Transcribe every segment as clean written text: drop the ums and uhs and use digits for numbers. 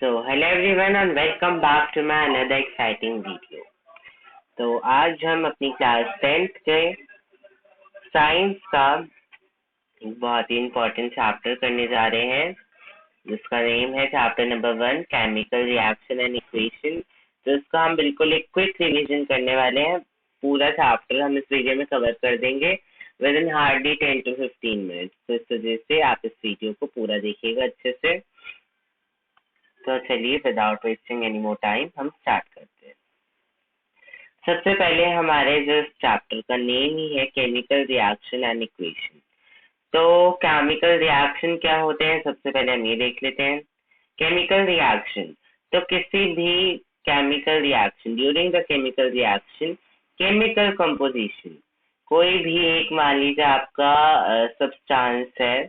So hello everyone and welcome back to my another exciting video. तो आज हम अपनी क्लास 10th के साइंस का एक बहुत ही इम्पोर्टेंट चैप्टर करने जा रहे हैं जिसका नेम है chapter number 1 chemical reaction and equation. तो इसका हम बिल्कुल एक क्विक रिवीजन करने वाले हैं। पूरा चैप्टर हम इस वीडियो में कवर कर देंगे with in hardly 10 to 15 minutes. तो इस वजह से आप इस वीडियो को पूरा देखिएगा अच्छे से। तो चलिए without wasting any more time हम स्टार्ट करते हैं। सबसे पहले हमारे जो इस चैप्टर का नेम ही है केमिकल रिएक्शन एंड इक्वेशन। तो केमिकल रिएक्शन क्या होते हैं सबसे पहले हम ये देख लेते हैं। केमिकल रिएक्शन तो किसी भी chemical reaction during the chemical reaction chemical composition कोई भी एक मान लीजिए आपका सब्सटेंस है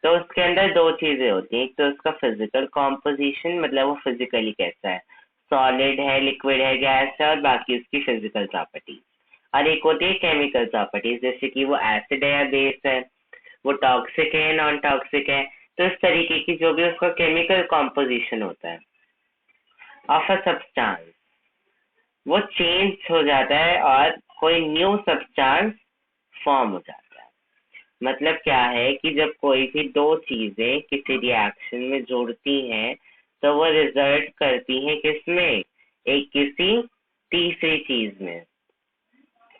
तो उसके अंदर दो चीजें होती हैं। एक तो उसका फिजिकल कॉम्पोजिशन मतलब वो फिजिकली कैसा है, सॉलिड है, लिक्विड है, गैस है, और बाकी उसकी फिजिकल प्रॉपर्टीज। और एक होती है केमिकल प्रॉपर्टीज जैसे कि वो एसिड है या बेस है, वो टॉक्सिक है, नॉन टॉक्सिक है। तो इस तरीके की जो भी उसका केमिकल कॉम्पोजिशन होता है ऑफ अ सब्सटेंस वो चेंज हो जाता है और कोई न्यू सब्सटेंस फॉर्म हो जाता है। मतलब क्या है कि जब कोई भी दो चीजें किसी रिएक्शन में जुड़ती हैं तो वो रिजल्ट करती हैं किसमें, एक किसी तीसरी चीज में,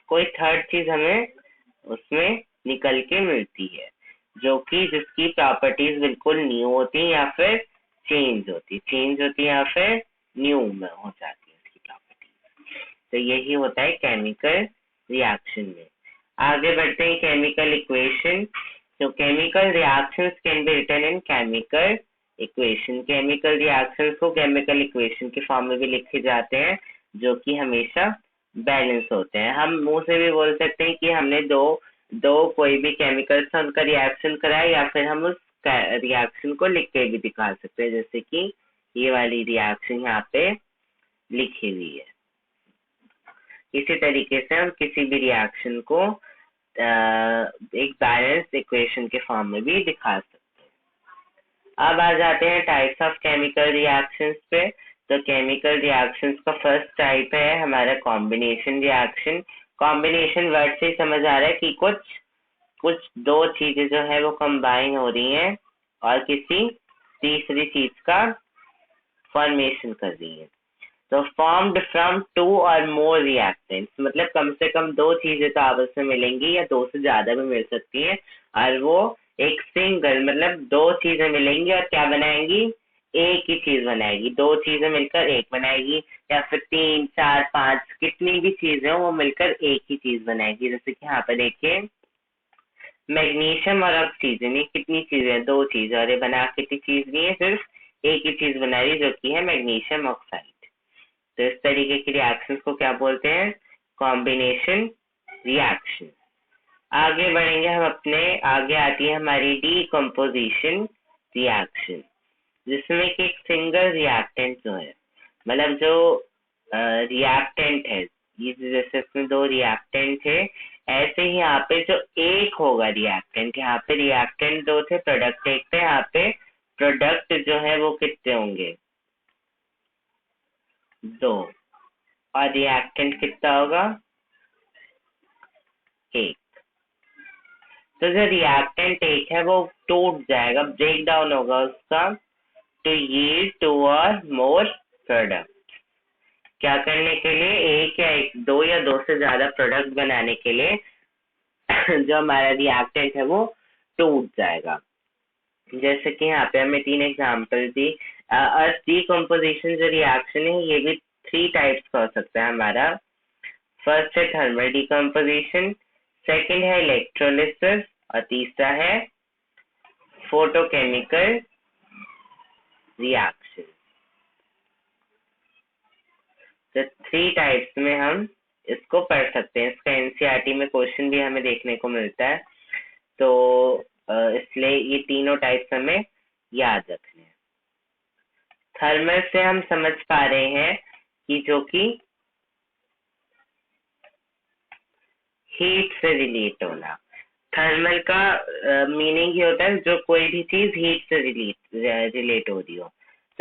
कोई थर्ड चीज हमें उसमें निकल के मिलती है जो कि जिसकी प्रॉपर्टीज बिल्कुल न्यू होती हैं या फिर चेंज होती है या फिर न्यू में हो जाती है उसकी प्रॉपर्टीज। तो यही होता है केमिकल रिएक्शन में। आगे बढ़ते हैं केमिकल इक्वेशन। तो chemical reactions can be written in chemical equation. Chemical reactions को केमिकल इक्वेशन के फॉर्म में भी लिखे जाते हैं जो कि हमेशा बैलेंस होते हैं। हम मुंह से भी बोल सकते हैं कि हमने दो कोई भी केमिकल से उनका रिएक्शन कराया या फिर हम उस रिएक्शन को लिख के भी दिखा सकते हैं जैसे कि ये वाली रिएक्शन यहाँ पे लिखी हुई है। इसी तरीके से हम किसी भी रिएक्शन को एक बैलेंस इक्वेशन के फॉर्म में भी दिखा सकते हैं। अब आ जाते हैं टाइप्स ऑफ केमिकल रिएक्शंस पे। तो केमिकल रिएक्शंस का फर्स्ट टाइप है हमारा कॉम्बिनेशन रिएक्शन। कॉम्बिनेशन वर्ड से समझ आ रहा है कि कुछ दो चीजें जो है वो कंबाइन हो रही हैं और किसी तीसरी चीज का फॉर्मेशन कर रही है। तो फॉर्म्ड फ्रॉम 2 और मोर रिएक्टेंट्स मतलब कम से कम दो चीजें तो आपस में मिलेंगी या दो से ज्यादा भी मिल सकती हैं और वो एक सिंगल मतलब दो चीजें मिलेंगी और क्या बनाएंगी, एक ही चीज बनाएगी। दो चीजें मिलकर एक बनाएगी या फिर 3, 4, 5 कितनी भी चीजें हो वो मिलकर एक ही चीज बनाएगी। जैसे कि यहाँ पर देखिए मैग्नीशियम और ऑक्सीजन, ये कितनी चीजें, दो चीजें, और ये बना कितनी चीज नहीं है, सिर्फ एक ही चीज बना रही जो कि है मैग्नीशियम ऑक्साइड। तो इस तरीके की रिएक्शंस को क्या बोलते हैं, कॉम्बिनेशन रिएक्शन। आगे बढ़ेंगे हम आगे आती है हमारी डीकम्पोजिशन रिएक्शन जिसमें कि एक सिंगल रिएक्टेंट जो है मतलब जो रिएक्टेंट है, ये जैसे इसमें दो रिएक्टेंट थे ऐसे ही यहाँ पे जो एक होगा रिएक्टेंट, यहाँ पे रिएक्टेंट दो थे, प्रोडक्ट एक थे, यहाँ पे प्रोडक्ट जो है वो कितने होंगे, दो, और रिएक्टेंट कितना होगा, एक। तो जो रिएक्टेंट एक है वो टूट जाएगा, ब्रेक डाउन होगा उसका टू यील्ड 2 और मोर प्रोडक्ट। क्या करने के लिए, दो या दो से ज्यादा प्रोडक्ट बनाने के लिए जो हमारा रिएक्टेंट है वो टूट जाएगा। जैसे कि यहाँ पे हमें 3 एग्जाम्पल दी। डीकम्पोजिशन जो रिएक्शन है ये भी 3 टाइप्स का हो सकता है हमारा। फर्स्ट है थर्मल डीकम्पोजिशन, सेकंड है इलेक्ट्रोलिसिस और तीसरा है फोटोकेमिकल रिएक्शन। तो 3 टाइप्स में हम इसको पढ़ सकते हैं। इसका एनसीईआरटी में क्वेश्चन भी हमें देखने को मिलता है, तो इसलिए ये तीनों टाइप्स हमें याद रखने हैं। थर्मल से हम समझ पा रहे हैं कि जो कि हीट से रिलेट होना। थर्मल का मीनिंग ये होता है जो कोई भी चीज हीट से रिलेट हो रही हो।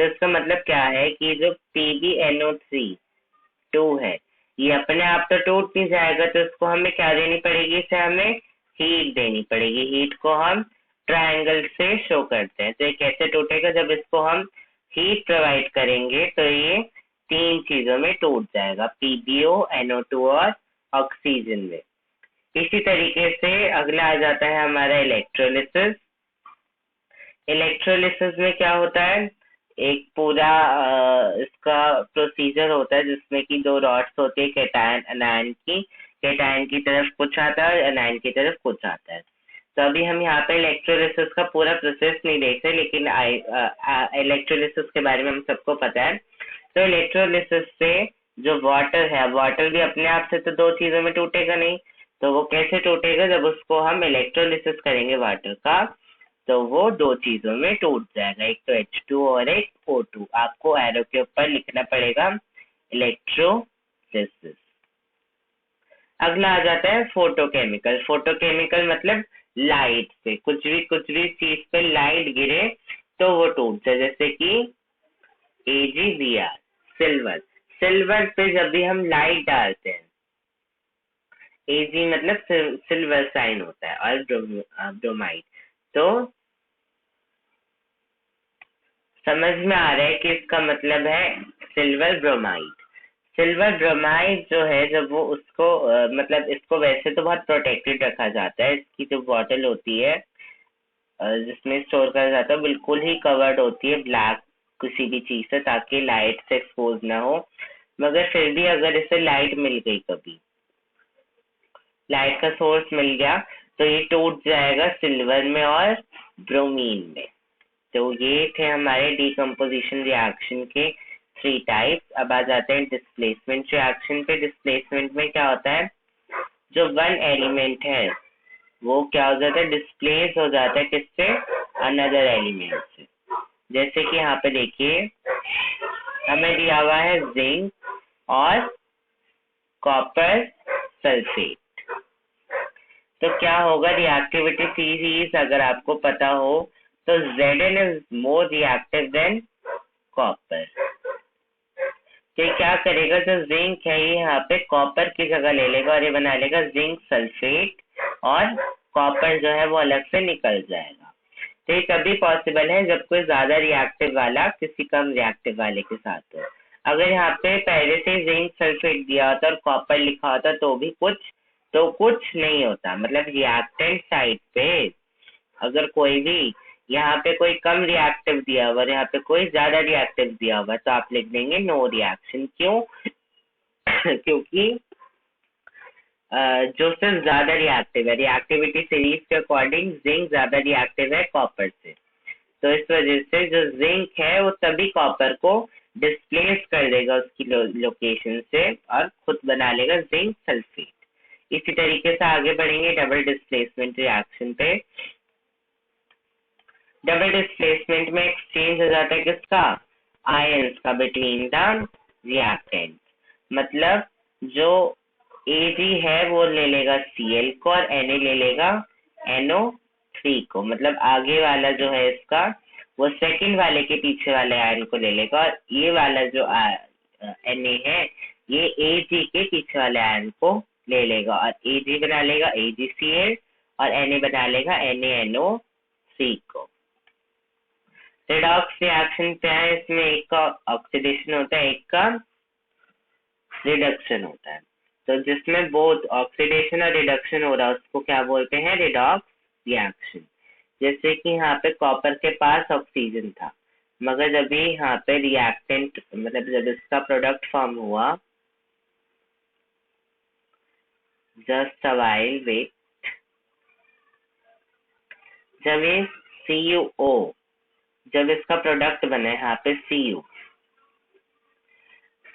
तो इसका मतलब क्या है कि जो PbNO3 है ये अपने आप तो टूट नहीं जाएगा, तो इसको हमें क्या देनी पड़ेगी, इसे हमें हीट देनी पड़ेगी। हीट को हम ट्रायंगल से शो करते हैं। तो ये कैसे टूटेगा, जब इसको हम हीट प्रोवाइड करेंगे तो ये 3 चीजों में टूट जाएगा, PbO, NO2 और ऑक्सीजन में। इसी तरीके से अगला आ जाता है हमारा इलेक्ट्रोलिसिस। इलेक्ट्रोलिसिस में क्या होता है, एक पूरा इसका प्रोसीजर होता है जिसमें कि 2 रॉड्स होती है कैटायन अनायन की। कैटायन की तरफ कुछ आता है और अनायन की तरफ कुछ आता है। तो अभी हम यहाँ पे इलेक्ट्रोलिसिस का पूरा प्रोसेस नहीं देख रहे, लेकिन इलेक्ट्रोलिसिस के बारे में हम सबको पता है। तो इलेक्ट्रोलिसिस से जो वाटर है, वाटर भी अपने आप से तो 2 चीजों में टूटेगा नहीं, तो वो कैसे टूटेगा, जब उसको हम इलेक्ट्रोलिसिस करेंगे वाटर का, तो वो 2 चीजों में टूट जाएगा, एक तो H2 और एक O2। आपको एरो के ऊपर लिखना पड़ेगा इलेक्ट्रोलिसिस। अगला आ जाता है फोटोकेमिकल। फोटोकेमिकल मतलब लाइट से, कुछ भी चीज पे लाइट गिरे तो वो टूट जाए, जैसे कि AgBr, सिल्वर। सिल्वर पे जब भी हम लाइट डालते हैं, Ag मतलब सिल्वर साइन होता है, और ब्रोमाइड। तो समझ में आ रहा है कि इसका मतलब है सिल्वर ब्रोमाइड। सिल्वर ब्रोमाइड जो है, जब वो उसको मतलब इसको वैसे तो बहुत प्रोटेक्टेड रखा जाता है। इसकी जो बॉटल होती है जिसमें स्टोर करा जाता है, बिल्कुल ही कवर्ड होती है ब्लैक किसी भी चीज से, ताकि लाइट से एक्सपोज ना हो। मगर फिर भी अगर इसे लाइट मिल गई, कभी लाइट का सोर्स मिल गया, तो ये टूट जाएगा सिल्वर में और ब्रोमीन में। तो ये थे हमारे डीकम्पोजिशन रिएक्शन के 3 टाइप्स। अब आ जाते हैं डिस्प्लेसमेंट रिएक्शन पे। डिस्प्लेसमेंट में क्या होता है, जो 1 एलिमेंट है वो क्या हो जाता है, डिस्प्लेस हो जाता है किससे, अनदर एलिमेंट से। जैसे कि यहाँ पे देखिए हमें दिया हुआ है जिंक और कॉपर सल्फेट। तो क्या होगा, रिएक्टिविटी सीरीज अगर आपको पता हो तो Zn is more reactive than copper. तो ये क्या करेगा, जो जिंक है ये यहाँ पे कॉपर की जगह ले लेगा और ये बना लेगा जिंक सल्फेट, और कॉपर जो है वो अलग से निकल जाएगा। तो ये तभी पॉसिबल है जब कोई ज्यादा रिएक्टिव वाला किसी कम रिएक्टिव वाले के साथ हो। अगर यहाँ पे पहले से जिंक सल्फेट दिया होता और कॉपर लिखा होता तो भी कुछ नहीं होता। मतलब रिएक्टेंट साइड पे अगर कोई भी यहाँ पे कोई कम रिएक्टिव दिया हुआ, यहाँ पे कोई ज्यादा रिएक्टिव दिया हुआ, तो आप लिख देंगे नो रिएक्शन। क्यों? क्योंकि जो सिर्फ ज्यादा रिएक्टिव है, रिएक्टिविटी सीरीज के अकॉर्डिंग जिंक ज्यादा रिएक्टिव है कॉपर से, तो इस वजह से जो जिंक है वो तभी कॉपर को डिस्प्लेस कर देगा उसकी लोकेशन से और खुद बना लेगा जिंक सल्फेट। इसी तरीके से आगे बढ़ेंगे डबल डिस्प्लेसमेंट रिएक्शन पे। डबल डिस्प्लेसमेंट में एक्सचेंज हो जाता है किसका, आयंस का बिटवीन द रिएक्टेंट। मतलब जो Ag है वो ले लेगा Cl को और Na ले लेगा NO3 को। मतलब आगे वाला जो है इसका वो सेकंड वाले के पीछे वाले आयन को ले लेगा, और ये वाला जो Na है ये Ag के पीछे वाले आयन को ले लेगा और Ag बना लेगा AgCl और Na बना लेगा NaNO3 को। रेडॉक्स रिएक्शन क्या है, इसमें एक का ऑक्सीडेशन होता है, एक का रिडक्शन होता है। तो जिसमें बोथ ऑक्सीडेशन और रिडक्शन हो रहा है उसको क्या बोलते हैं, रेडॉक्स रिएक्शन। जैसे कि यहाँ पे कॉपर के पास ऑक्सीजन था, मगर जब भी यहाँ पे रिएक्टेंट मतलब जब इसका प्रोडक्ट फॉर्म हुआ, जस्ट अ व्हाइल वेट, जब ये CuO जब इसका प्रोडक्ट बना यहाँ पे Cu,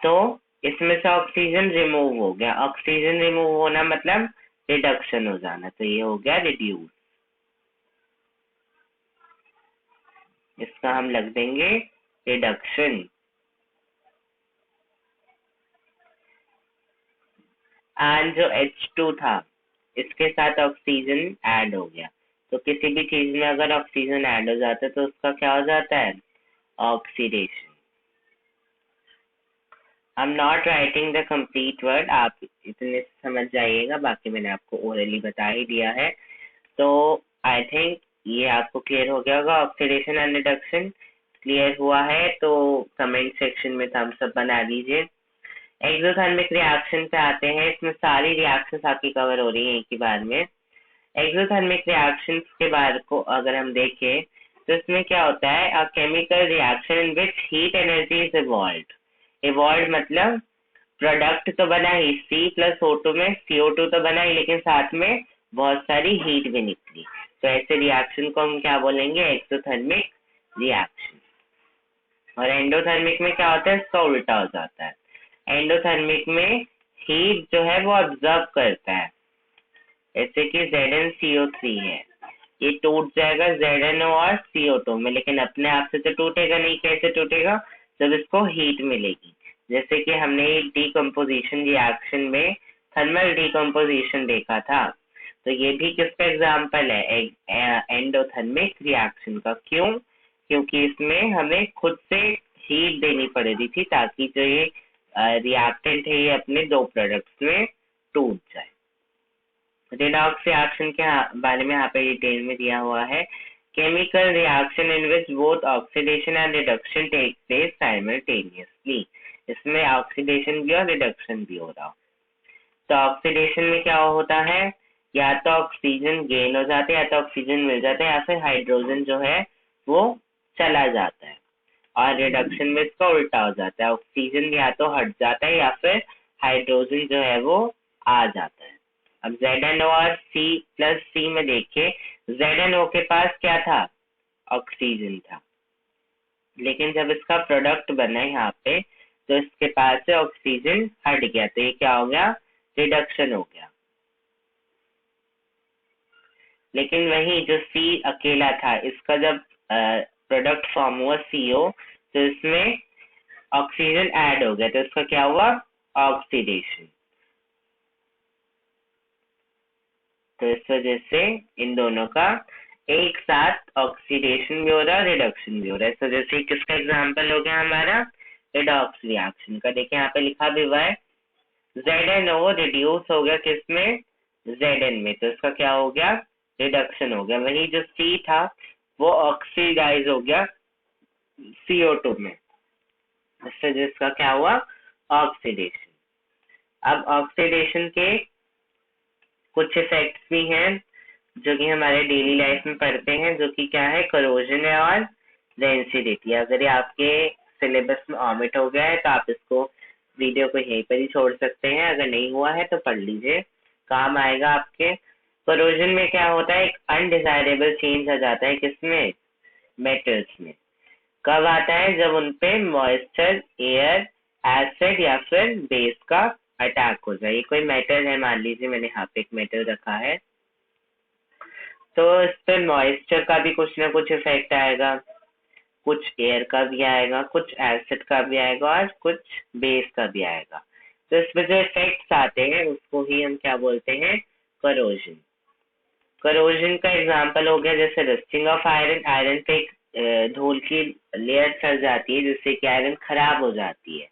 तो इसमें से ऑक्सीजन रिमूव हो गया। ऑक्सीजन रिमूव होना मतलब रिडक्शन हो जाना, तो ये हो गया रिड्यूस। इसका हम लग देंगे रिडक्शन। एंड जो H2 था इसके साथ ऑक्सीजन ऐड हो गया। तो किसी भी चीज में अगर ऑक्सीजन ऐड हो जाता है तो उसका क्या हो जाता है, oxidation. I am not writing the complete word, आप इतने समझ जाइएगा, बाकी मैंने आपको ओरली बता ही दिया है। तो आई थिंक ये आपको क्लियर हो गया होगा। ऑक्सीडेशन एंड रिडक्शन क्लियर हुआ है तो कमेंट सेक्शन में थम्स अप बना दीजिए। एक्सोथर्मिक रिएक्शन पे आते हैं, इसमें सारी रिएक्शंस आपकी कवर हो रही हैं एक ही बार में। एक्सोथर्मिक रिएक्शंस के बारे को अगर हम देखें तो इसमें क्या होता है, a chemical reaction in which heat energy is evolved. Evolved मतलब प्रोडक्ट तो बना ही, C+O2 में CO2 तो बना ही, लेकिन साथ में बहुत सारी हीट भी निकली। तो ऐसे रिएक्शन को हम क्या बोलेंगे, एक्सोथर्मिक रिएक्शन। और एंडोथर्मिक में क्या होता है, इसका उल्टा हो जाता है। एंडोथर्मिक में हीट जो है वो ऑब्जर्व करता है, जैसे कि ZnCO3 है, ये टूट जाएगा ZnO और CO2 में, लेकिन अपने आप से तो टूटेगा नहीं। कैसे टूटेगा, जब इसको हीट मिलेगी। जैसे कि हमने डीकम्पोजिशन रिएक्शन में थर्मल डीकम्पोजिशन देखा था, तो ये भी किसका एग्जाम्पल है, एंडोथर्मिक रिएक्शन का। क्यों, क्योंकि इसमें हमें खुद से हीट देनी पड़ रही थी ताकि जो ये रिएक्टेंट है ये अपने दो प्रोडक्ट्स में टूट जाए। रिडॉक्स रिएक्शन के बारे में यहाँ पे डिटेल में दिया हुआ है, chemical reaction in which both oxidation and reduction take place simultaneously. इसमें ऑक्सीडेशन भी और रिडक्शन भी हो रहा हो। तो ऑक्सीडेशन में क्या होता है, या तो ऑक्सीजन गेन हो जाता है, या तो ऑक्सीजन मिल जाता है, या फिर हाइड्रोजन जो है वो चला जाता है। और रिडक्शन में इसका उल्टा हो जाता है, ऑक्सीजन या तो हट जाता है या फिर हाइड्रोजन जो है वो आ जाता है। अब ZnO और C+C में देखिए, ZnO के पास क्या था, ऑक्सीजन था, लेकिन जब इसका प्रोडक्ट बना यहाँ पे तो इसके पास से ऑक्सीजन हट गया, तो ये क्या हो गया, रिडक्शन हो गया। लेकिन वही जो C अकेला था, इसका जब प्रोडक्ट फॉर्म हुआ CO, तो इसमें ऑक्सीजन ऐड हो गया, तो इसका क्या हुआ, ऑक्सीडेशन। तो इस वजह से इन दोनों का एक साथ ऑक्सीडेशन भी हो रहा है, रिडक्शन भी हो रहा है। इस वजह से किसका एग्जाम्पल हो गया हमारा, रिडॉक्स रिएक्शन का। देखिए यहाँ पे लिखा भी हुआ है, ZnO रिड्यूस हो गया किसमें, Zn में, तो इसका क्या हो गया, रिडक्शन हो गया। वही जो C था वो ऑक्सीडाइज हो गया CO2 में, इससे जिसका क्या हुआ, ऑक्सीडेशन। अब ऑक्सीडेशन के कुछ इफेक्ट्स भी हैं जो कि हमारे डेली लाइफ में पढ़ते हैं, जो कि क्या है, करोजन है और डेंसिटी। अगर ये आपके सिलेबस में ऑमिट हो गया है तो आप इसको वीडियो को यहीं पर ही छोड़ सकते हैं, अगर नहीं हुआ है तो पढ़ लीजिए, काम आएगा आपके। करोजन में क्या होता है, एक अनडिजायरेबल चेंज आ जाता है किसमें, मेटल्स में। कब आता है, जब उनपे मॉइस्चर, एयर, एसिड या फिर बेस का अटैक हो जाए। ये कोई मेटल है, मान लीजिए मैंने यहाँ पे एक मेटल रखा है, तो इस पे मॉइस्चर का भी कुछ ना कुछ इफेक्ट आएगा, कुछ एयर का भी आएगा, कुछ एसिड का भी आएगा और कुछ बेस का भी आएगा। तो इसमें जो इफेक्ट्स आते हैं उसको ही हम क्या बोलते हैं, करोजन। करोजन का एग्जांपल हो गया जैसे रस्टिंग ऑफ आयरन, आयरन पे एक धूल की लेयर चढ़ जाती है जिससे कि आयरन खराब हो जाती है।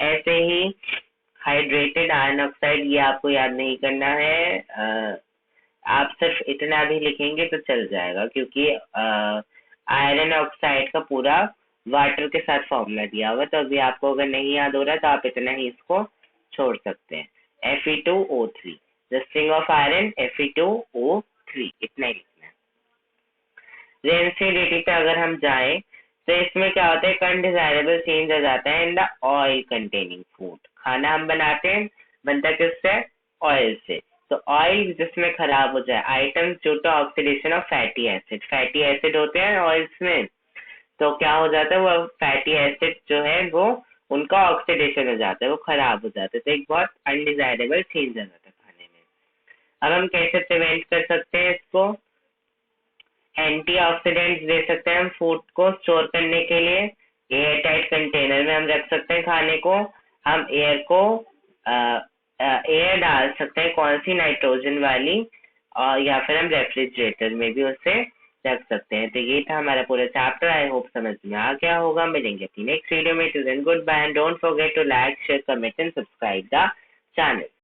ऐसे ही हाइड्रेटेड आयरन ऑक्साइड, ये आपको याद नहीं करना है, आप सिर्फ इतना भी लिखेंगे तो चल जाएगा, क्योंकि आयरन ऑक्साइड का पूरा वाटर के साथ फॉर्मूला दिया हुआ, तो अभी आपको अगर नहीं याद हो रहा तो आप इतना ही इसको छोड़ सकते हैं। Fe2O3, rusting of iron Fe2O3, इतना ही लिखना है। रेंसिडिटी पे अगर हम जाए तो इसमें क्या होता है, अनडिजायरेबल चेंज आ जाता है in the oil containing food. खाना हम बनाते हैं, बनता किससे, ऑयल से। तो ऑयल जिसमें खराब हो जाए, items due to oxidation of fatty acid, fatty acid होते हैं ऑयल्स में, तो क्या हो जाता है, वो फैटी एसिड जो है वो उनका ऑक्सीडेशन हो जाता है, वो खराब हो जाता है, तो एक बहुत अनडिजायरेबल चेंज आ जाता है खाने में। अब हम कैसे प्रिवेंट कर सकते हैं इसको, एंटीऑक्सीडेंट्स दे सकते हैं हम फूड को स्टोर करने के लिए, एयर टाइट कंटेनर में हम रख सकते हैं खाने को। हम एयर डाल सकते हैं, कौन सी, नाइट्रोजन वाली, और या फिर हम रेफ्रिजरेटर में भी उसे रख सकते हैं। तो ये था हमारा पूरा चैप्टर। आई होप समझ में आ गया होगा। मिलेंगे अपनी नेक्स्ट वीडियो में। Till then good bye and don't forget to like share comment and subscribe the channel.